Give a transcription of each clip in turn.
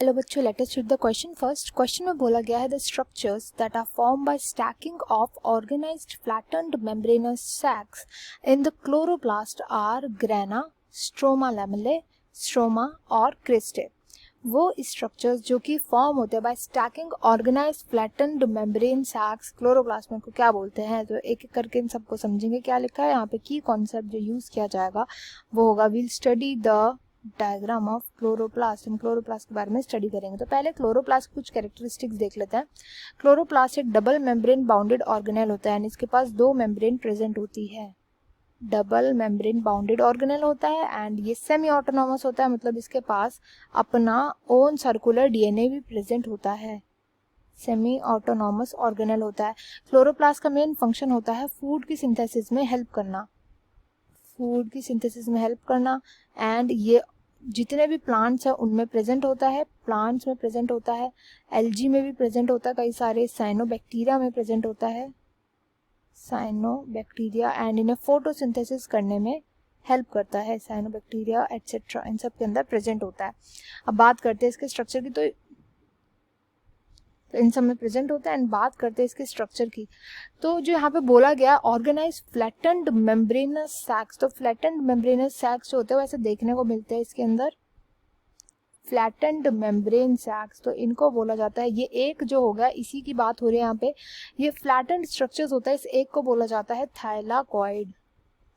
Hello बच्चों, let us read the question first. Question में बोला गया है the structures that are form by stacking of organized flattened membranous sacs in the chloroplast are grana, stroma lamellae, stroma और cristae. वो structures जो कि form होते हैं by stacking organized flattened membrane sacs chloroplast में को क्या बोलते हैं। तो एक एक करके इन सबको समझेंगे। क्या लिखा है यहाँ पे, की कॉन्सेप्ट जो यूज किया जाएगा वो होगा we'll study the diagram of chloroplast. हम क्लोरोप्लास्ट के बारे में स्टडी करेंगे। तो पहले क्लोरोप्लास्ट की कुछ कैरेक्टरिस्टिक्स देख लेते हैं। क्लोरोप्लास्ट एक डबल मेम्ब्रेन बाउंडेड ऑर्गेनेल होता है, इसके पास दो मेम्ब्रेन प्रेजेंट होती है। डबल मेम्ब्रेन बाउंडेड ऑर्गेनेल होता है एंड ये सेमी ऑटोनॉमस होता है, मतलब इसके पास अपना ओन सर्कुलर डीएनए भी प्रेजेंट होता है। सेमी ऑटोनॉमस ऑर्गेनेल होता है। क्लोरोप्लास्ट का मेन फंक्शन होता है फूड की सिंथेसिस में हेल्प करना, फूड की सिंथेसिस में हेल्प करना। एंड ये जितने भी प्लांट्स हैं उनमें प्रेजेंट होता है, प्लांट्स में प्रेजेंट होता है, एल्गी में भी प्रेजेंट होता है, कई सारे साइनोबैक्टीरिया में प्रेजेंट होता है, साइनोबैक्टीरिया, एंड इन्हें फोटोसिंथेसिस करने में हेल्प करता है। साइनोबैक्टीरिया एटसेट्रा इन सब के अंदर प्रेजेंट होता है। अब बात करते हैं इसके स्ट्रक्चर की। तो इन सब में प्रेजेंट होता है एंड बात करते हैं इसके स्ट्रक्चर की। तो जो यहाँ पे बोला गया ऑर्गेनाइज फ्लैटेंड मेम्ब्रेनस सैक्स, तो फ्लैटेंड मेम्ब्रेनस सैक्स जो होते हैं वैसे देखने को मिलते हैं इसके अंदर, फ्लैटेंड मेम्ब्रेन सैक्स। तो इनको बोला जाता है, ये एक जो होगा इसी की बात हो रही है यहाँ पे, ये फ्लैटेंड स्ट्रक्चर्स होता है, इस एक को बोला जाता है थाइलाकॉइड।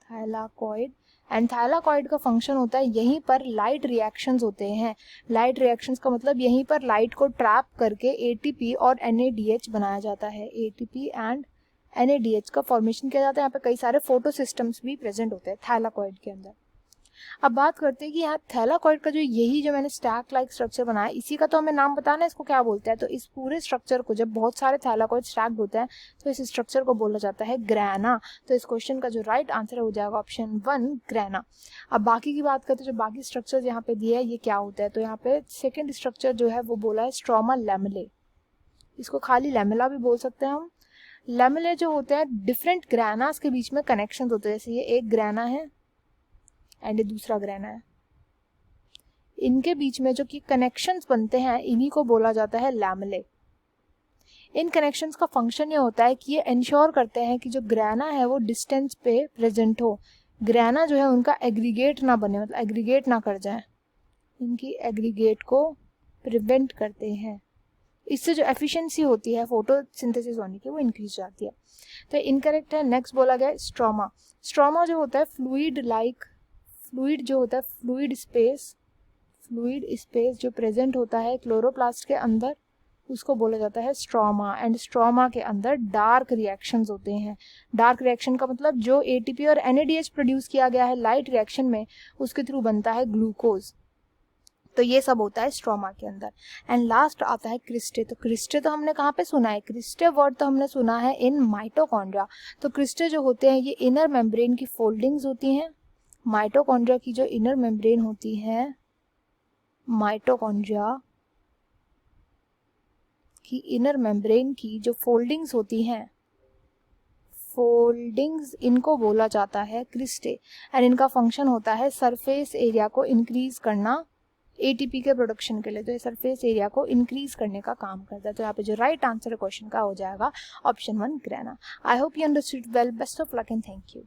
थाइलाकॉइड एंड थाइलाकॉइड का फंक्शन होता है यहीं पर लाइट रिएक्शंस होते हैं। लाइट रिएक्शंस का मतलब यहीं पर लाइट को ट्रैप करके एटीपी और एनएडीएच बनाया जाता है। एटीपी एंड एनएडीएच का फॉर्मेशन किया जाता है। यहाँ पे कई सारे फोटो सिस्टम्स भी प्रेजेंट होते हैं थाइलाकॉइड के अंदर। अब बात करते हैं कि यहाँ थैलाकॉइड का जो यही जो मैंने स्टैक लाइक स्ट्रक्चर बनाया, इसी का तो हमें नाम बताना है इसको क्या बोलते हैं। तो इस पूरे स्ट्रक्चर को जब बहुत सारे थैलाकॉइड स्टैक्ड होते हैं तो इस स्ट्रक्चर को बोला जाता है ग्रेना। तो इस क्वेश्चन का जो राइट आंसर हो जाएगा ऑप्शन 1 ग्रेना। अब बाकी की बात करते हैं, जो बाकी स्ट्रक्चर यहाँ पे दिए है ये क्या होता है। तो यहाँ पे सेकेंड स्ट्रक्चर जो है वो बोला है स्ट्रोमा लैमेले, इसको खाली लैमेला भी बोल सकते हैं हम। लैमेले जो होते हैं डिफरेंट ग्रेनास के बीच में कनेक्शन होते हैं, जैसे ये एक ग्रेना है एंड ये दूसरा ग्रेना है, इनके बीच में जो कि कनेक्शंस बनते हैं इन्हीं को बोला जाता है लैमेले। इन कनेक्शंस का फंक्शन ये होता है कि ये इंश्योर करते हैं कि जो ग्रेना है वो डिस्टेंस पे प्रेजेंट हो, ग्रेना जो है उनका एग्रीगेट ना बने, मतलब एग्रीगेट ना कर जाए, इनकी एग्रीगेट को प्रिवेंट करते हैं। इससे जो एफिशिएंसी होती है फोटोसिंथेसिस होने की वो इंक्रीज जाती है। तो इनकरेक्ट है। नेक्स्ट बोला गया स्ट्रोमा। स्ट्रोमा जो होता है फ्लूइड जो होता है, फ्लूइड स्पेस जो प्रेजेंट होता है क्लोरोप्लास्ट के अंदर उसको बोला जाता है स्ट्रोमा। एंड स्ट्रोमा के अंदर डार्क रिएक्शंस होते हैं। डार्क रिएक्शन का मतलब जो एटीपी और एनएडीएच प्रोड्यूस किया गया है लाइट रिएक्शन में उसके थ्रू बनता है ग्लूकोज। तो ये सब होता है स्ट्रोमा के अंदर। एंड लास्ट आता है क्रिस्टे। तो क्रिस्टे तो हमने कहाँ पे सुना है, क्रिस्टे वर्ड तो हमने सुना है इन माइटोकॉन्ड्रिया। तो क्रिस्टे जो होते हैं ये इनर मेम्ब्रेन की फोल्डिंग्स होती हैं। माइटोकॉन्ड्रिया की जो इनर मेम्ब्रेन होती है, माइटोकॉन्ड्रिया की इनर मेम्ब्रेन की जो फोल्डिंग्स होती हैं, फोल्डिंग्स इनको बोला जाता है क्रिस्टे। एंड इनका फंक्शन होता है सरफेस एरिया को इंक्रीज करना एटीपी के प्रोडक्शन के लिए। तो ये सरफेस एरिया को इंक्रीज करने का काम करता है। तो यहाँ पे जो राइट आंसर है क्वेश्चन का हो जाएगा option 1 grana. I hope you understood well. Best of luck and thank you.